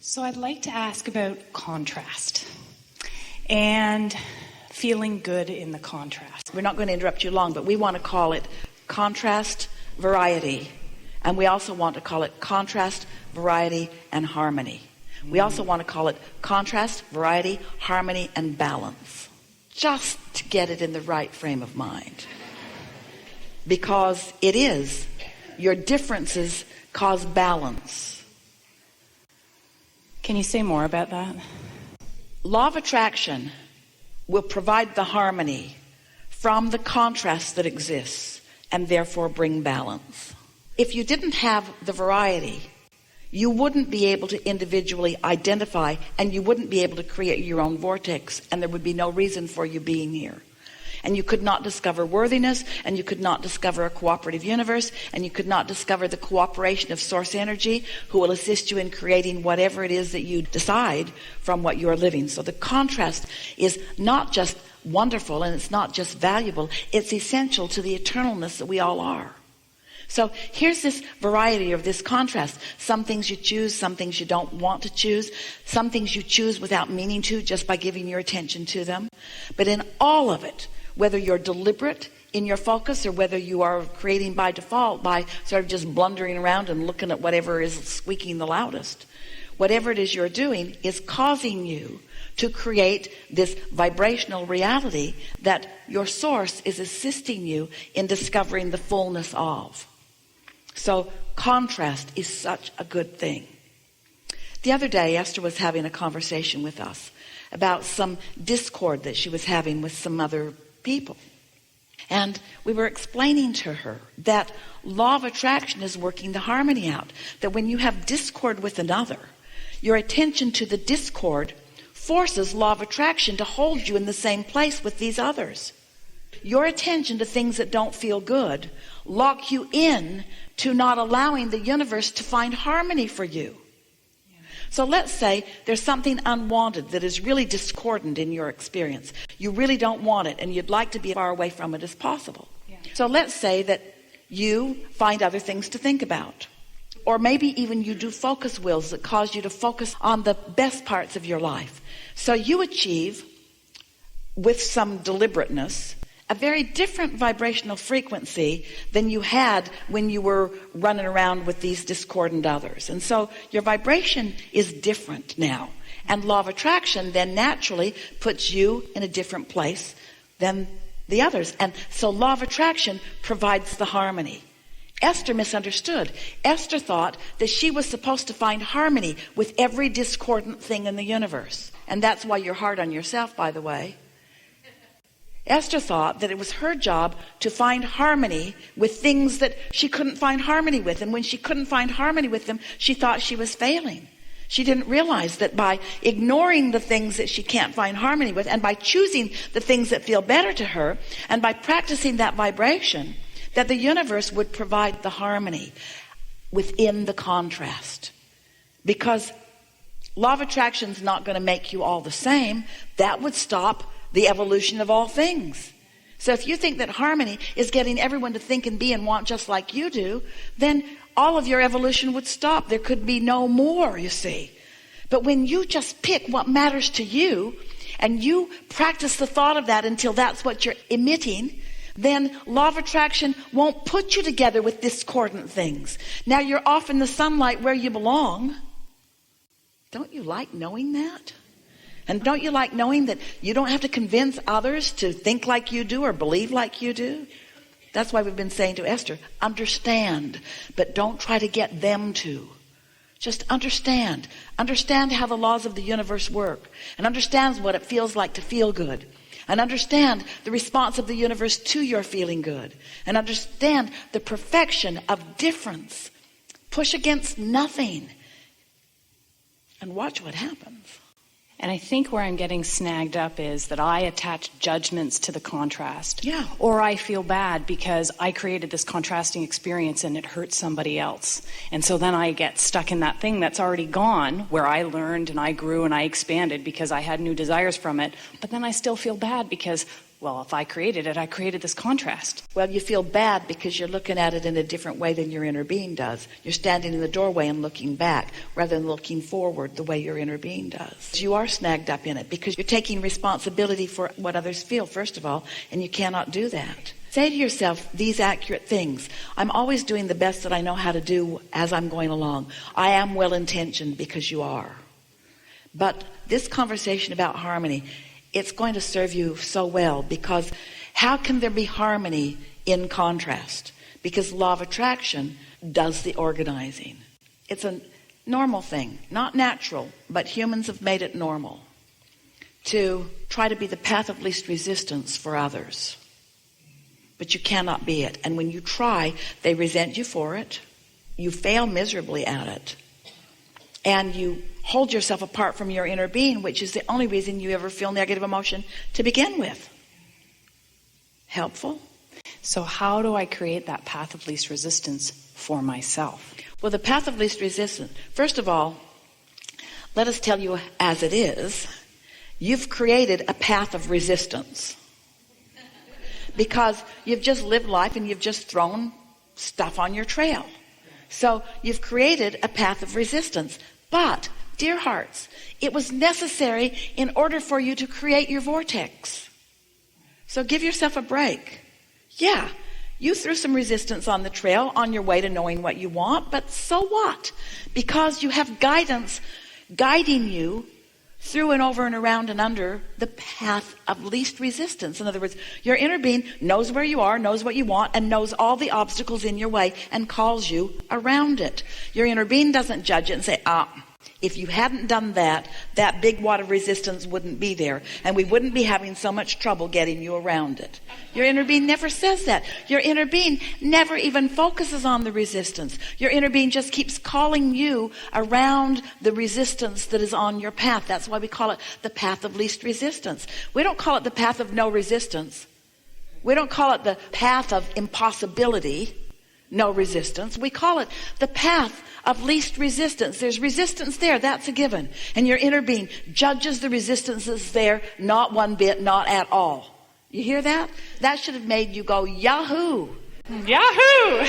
So I'd like to ask about contrast and feeling good in the contrast. We're not going to interrupt you long, but we want to call it contrast, variety. And we also want to call it contrast, variety, and harmony. We also want to call it contrast, variety, harmony, and balance. Just to get it in the right frame of mind. Because it is. Your differences cause balance. Can you say more about that? Law of attraction will provide the harmony from the contrast that exists and therefore bring balance. If you didn't have the variety, you wouldn't be able to individually identify, and you wouldn't be able to create your own vortex, and there would be no reason for you being here. And you could not discover worthiness, and you could not discover a cooperative universe, and you could not discover the cooperation of source energy who will assist you in creating whatever it is that you decide from what you are living. So the contrast is not just wonderful, and it's not just valuable, it's essential to the eternalness that we all are. So here's this variety of this contrast. Some things you choose, some things you don't want to choose, some things you choose without meaning to, just by giving your attention to them. But in all of it, whether you're deliberate in your focus or whether you are creating by default by sort of just blundering around and looking at whatever is squeaking the loudest, whatever it is you're doing is causing you to create this vibrational reality that your source is assisting you in discovering the fullness of. So contrast is such a good thing. The other day, Esther was having a conversation with us about some discord that she was having with some other people. And we were explaining to her that law of attraction is working the harmony out. That when you have discord with another, your attention to the discord forces law of attraction to hold you in the same place with these others. Your attention to things that don't feel good lock you in to not allowing the universe to find harmony for you. So let's say there's something unwanted that is really discordant in your experience. You really don't want it, and you'd like to be as far away from it as possible. So let's say that you find other things to think about. Or maybe even you do focus wills that cause you to focus on the best parts of your life. So you achieve, with some deliberateness, a very different vibrational frequency than you had when you were running around with these discordant others. And so your vibration is different now. And law of attraction then naturally puts you in a different place than the others. And so law of attraction provides the harmony. Esther misunderstood. Esther thought that she was supposed to find harmony with every discordant thing in the universe. And that's why you're hard on yourself, by the way. Esther thought that it was her job to find harmony with things that she couldn't find harmony with. And when she couldn't find harmony with them, she thought she was failing. She didn't realize that by ignoring the things that she can't find harmony with, and by choosing the things that feel better to her, and by practicing that vibration, that the universe would provide the harmony within the contrast. Because law of attraction is not going to make you all the same. That would stop the evolution of all things. So if you think that harmony is getting everyone to think and be and want just like you do, then all of your evolution would stop. There could be no more, you see. But when you just pick what matters to you, and you practice the thought of that until that's what you're emitting, then law of attraction won't put you together with discordant things. Now you're off in the sunlight where you belong. Don't you like knowing that? And don't you like knowing that you don't have to convince others to think like you do or believe like you do? That's why we've been saying to Esther, understand, but don't try to get them to. Just understand. Understand how the laws of the universe work, and understand what it feels like to feel good, and understand the response of the universe to your feeling good, and understand the perfection of difference. Push against nothing and watch what happens. And I think where I'm getting snagged up is that I attach judgments to the contrast. Yeah. Or I feel bad because I created this contrasting experience and it hurts somebody else. And so then I get stuck in that thing that's already gone, where I learned and I grew and I expanded because I had new desires from it. But then I still feel bad because well, if I created it, I created this contrast. Well, you feel bad because you're looking at it in a different way than your inner being does. You're standing in the doorway and looking back rather than looking forward the way your inner being does. You are snagged up in it because you're taking responsibility for what others feel, first of all, and you cannot do that. Say to yourself these accurate things. I'm always doing the best that I know how to do as I'm going along. I am well-intentioned because you are. But this conversation about harmony, it's going to serve you so well, because how can there be harmony in contrast? Because law of attraction does the organizing. It's a normal thing, not natural, but humans have made it normal to try to be the path of least resistance for others. But you cannot be it. And when you try, they resent you for it. You fail miserably at it. And you hold yourself apart from your inner being, which is the only reason you ever feel negative emotion to begin with. Helpful? So how do I create that path of least resistance for myself? Well, the path of least resistance, first of all, let us tell you as it is, you've created a path of resistance. Because you've just lived life and you've just thrown stuff on your trail. So you've created a path of resistance. But, dear hearts, it was necessary in order for you to create your vortex. So give yourself a break. Yeah, you threw some resistance on the trail on your way to knowing what you want, but so what? Because you have guidance guiding you through and over and around and under the path of least resistance. In other words, your inner being knows where you are, knows what you want, and knows all the obstacles in your way and calls you around it. Your inner being doesn't judge it and say, if you hadn't done that, that big wad of resistance wouldn't be there, and we wouldn't be having so much trouble getting you around it. Your inner being never says that. Your inner being never even focuses on the resistance. Your inner being just keeps calling you around the resistance that is on your path. That's why we call it the path of least resistance. We don't call it the path of no resistance. We don't call it the path of impossibility, no resistance. We call it the path of least resistance. There's resistance there, that's a given. And your inner being judges the resistances there, not one bit, not at all. You hear that? That should have made you go, Yahoo! Yahoo!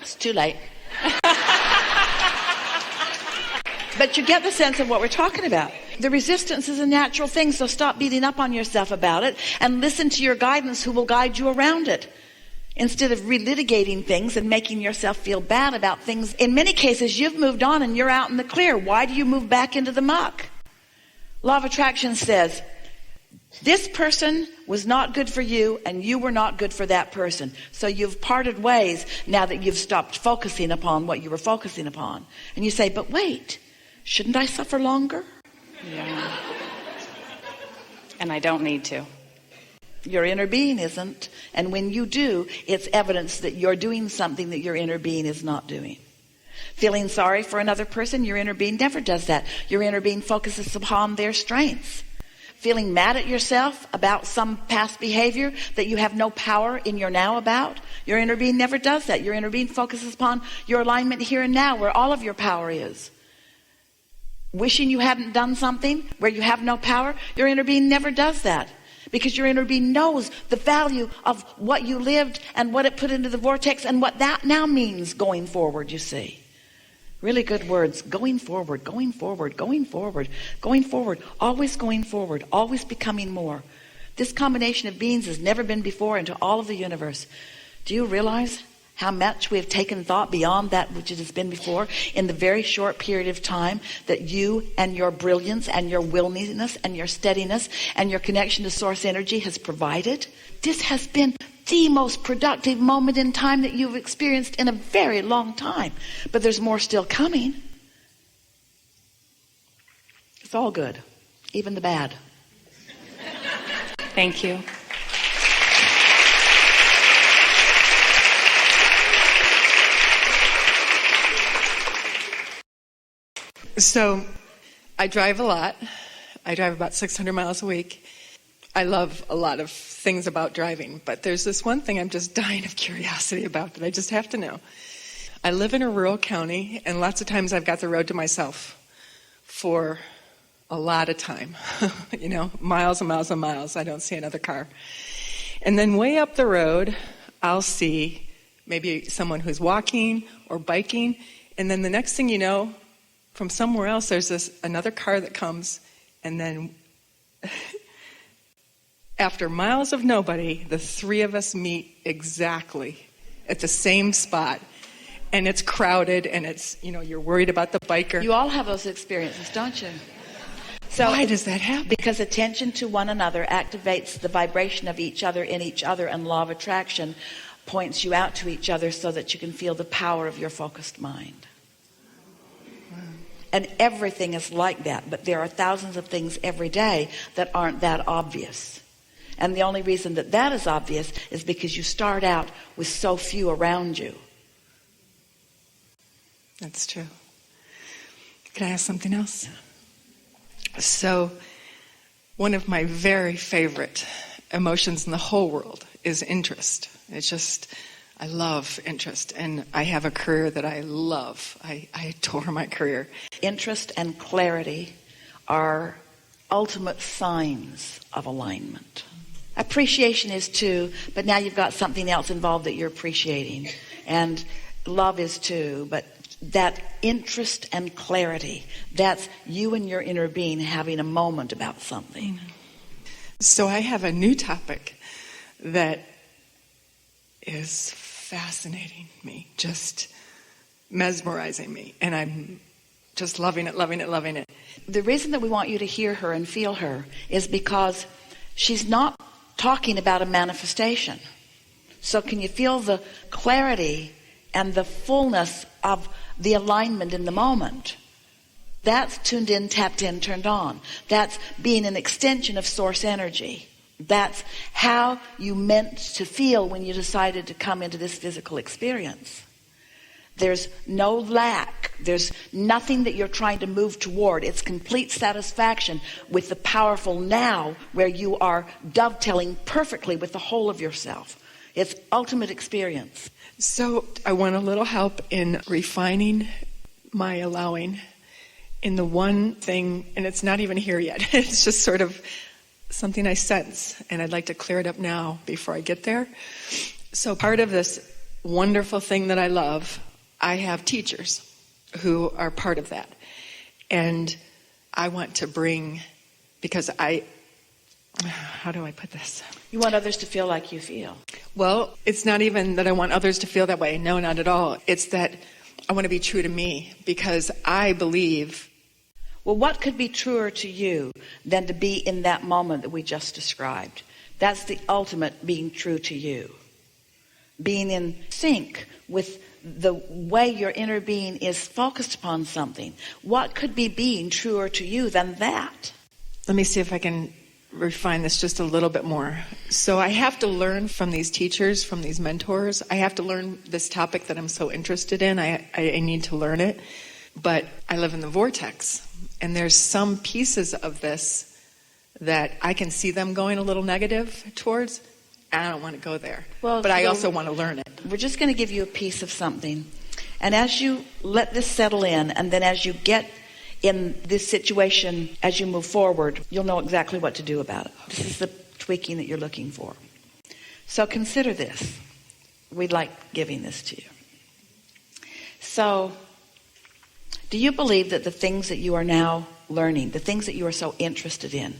It's too late. But you get the sense of what we're talking about. The resistance is a natural thing, so stop beating up on yourself about it and listen to your guidance who will guide you around it. Instead of relitigating things and making yourself feel bad about things. In many cases, you've moved on and you're out in the clear. Why do you move back into the muck? Law of attraction says, this person was not good for you and you were not good for that person. So you've parted ways now that you've stopped focusing upon what you were focusing upon. And you say, but wait, shouldn't I suffer longer? Yeah. And I don't need to. Your inner being isn't. And when you do, it's evidence that you're doing something that your inner being is not doing. Feeling sorry for another person, your inner being never does that. Your inner being focuses upon their strengths. Feeling mad at yourself about some past behavior that you have no power in your now about, your inner being never does that. Your inner being focuses upon your alignment here and now, where all of your power is. Wishing you hadn't done something where you have no power, your inner being never does that. Because your inner being knows the value of what you lived and what it put into the vortex and what that now means going forward, you see. Really good words. Going forward, going forward, going forward, going forward, always going forward, always becoming more. This combination of beings has never been before into all of the universe. Do you realize how much we have taken thought beyond that which it has been before in the very short period of time that you and your brilliance and your willingness and your steadiness and your connection to source energy has provided? This has been the most productive moment in time that you've experienced in a very long time. But there's more still coming. It's all good, even the bad. Thank you. So I drive a lot. I drive about 600 miles a week. I love a lot of things about driving, but there's this one thing I'm just dying of curiosity about that I just have to know. I live in a rural county, and lots of times I've got the road to myself for a lot of time, miles and miles and miles. I don't see another car. And then way up the road, I'll see maybe someone who's walking or biking. And then the next thing you know, from somewhere else, there's another car that comes. And then after miles of nobody, the three of us meet exactly at the same spot. And it's crowded, and it's, you're worried about the biker. You all have those experiences, don't you? So why does that happen? Because attention to one another activates the vibration of each other in each other, and law of attraction points you out to each other so that you can feel the power of your focused mind. Wow. And everything is like that, but there are thousands of things every day that aren't that obvious. And the only reason that is obvious is because you start out with so few around you. That's true. Can I ask something else? So, one of my very favorite emotions in the whole world is interest. I love interest, and I have a career that I love. I adore my career. Interest and clarity are ultimate signs of alignment. Appreciation is too, but now you've got something else involved that you're appreciating. And love is too, but that interest and clarity, that's you and your inner being having a moment about something. So I have a new topic that is fascinating me, just mesmerizing me, and I'm just loving it, loving it, loving it. The reason that we want you to hear her and feel her is because she's not talking about a manifestation. So can you feel the clarity and the fullness of the alignment in the moment? That's tuned in, tapped in, turned on. That's being an extension of source energy. That's how you meant to feel when you decided to come into this physical experience. There's no lack. There's nothing that you're trying to move toward. It's complete satisfaction with the powerful now, where you are dovetailing perfectly with the whole of yourself. It's ultimate experience. So I want a little help in refining my allowing in the one thing, and it's not even here yet. It's just sort of something I sense, and I'd like to clear it up now before I get there. So part of this wonderful thing that I love, I have teachers who are part of that. And I want to bring, because how do I put this? You want others to feel like you feel. Well, it's not even that I want others to feel that way. No, not at all. It's that I want to be true to me, because I believe. Well, what could be truer to you than to be in that moment that we just described? That's the ultimate being true to you. Being in sync with the way your inner being is focused upon something. What could be being truer to you than that? Let me see if I can refine this just a little bit more. So I have to learn from these teachers, from these mentors. I have to learn this topic that I'm so interested in. I need to learn it. But I live in the vortex, and there's some pieces of this that I can see them going a little negative towards. I don't want to go there. But I also want to learn it. We're just going to give you a piece of something. And as you let this settle in, and then as you get in this situation, as you move forward, you'll know exactly what to do about it. This is the tweaking that you're looking for. So consider this. We'd like giving this to you. So, do you believe that the things that you are now learning, the things that you are so interested in,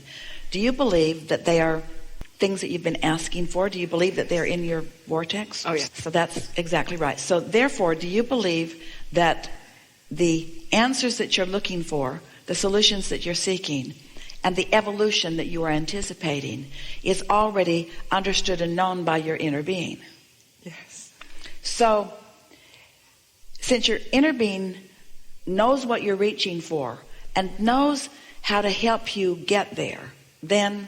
do you believe that they are things that you've been asking for? Do you believe that they're in your vortex? Oh, yeah. So that's exactly right. So therefore, do you believe that the answers that you're looking for, the solutions that you're seeking, and the evolution that you are anticipating is already understood and known by your inner being? Yes. So, since your inner being knows what you're reaching for and knows how to help you get there, then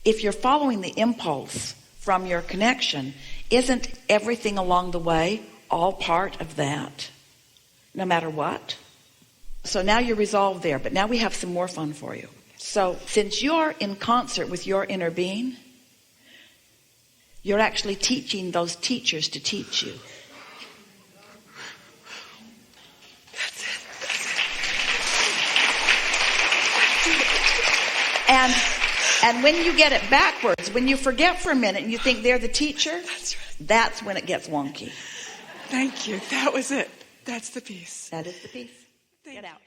if you're following the impulse from your connection, isn't everything along the way all part of that, no matter what? So now you're resolved there, but now we have some more fun for you. So since you're in concert with your inner being, you're actually teaching those teachers to teach you. That's it. And when you get it backwards, when you forget for a minute and you think they're the teacher, That's right. that's when it gets wonky. Thank you. That was it. That's the piece. That is the piece. Thank Get you. out.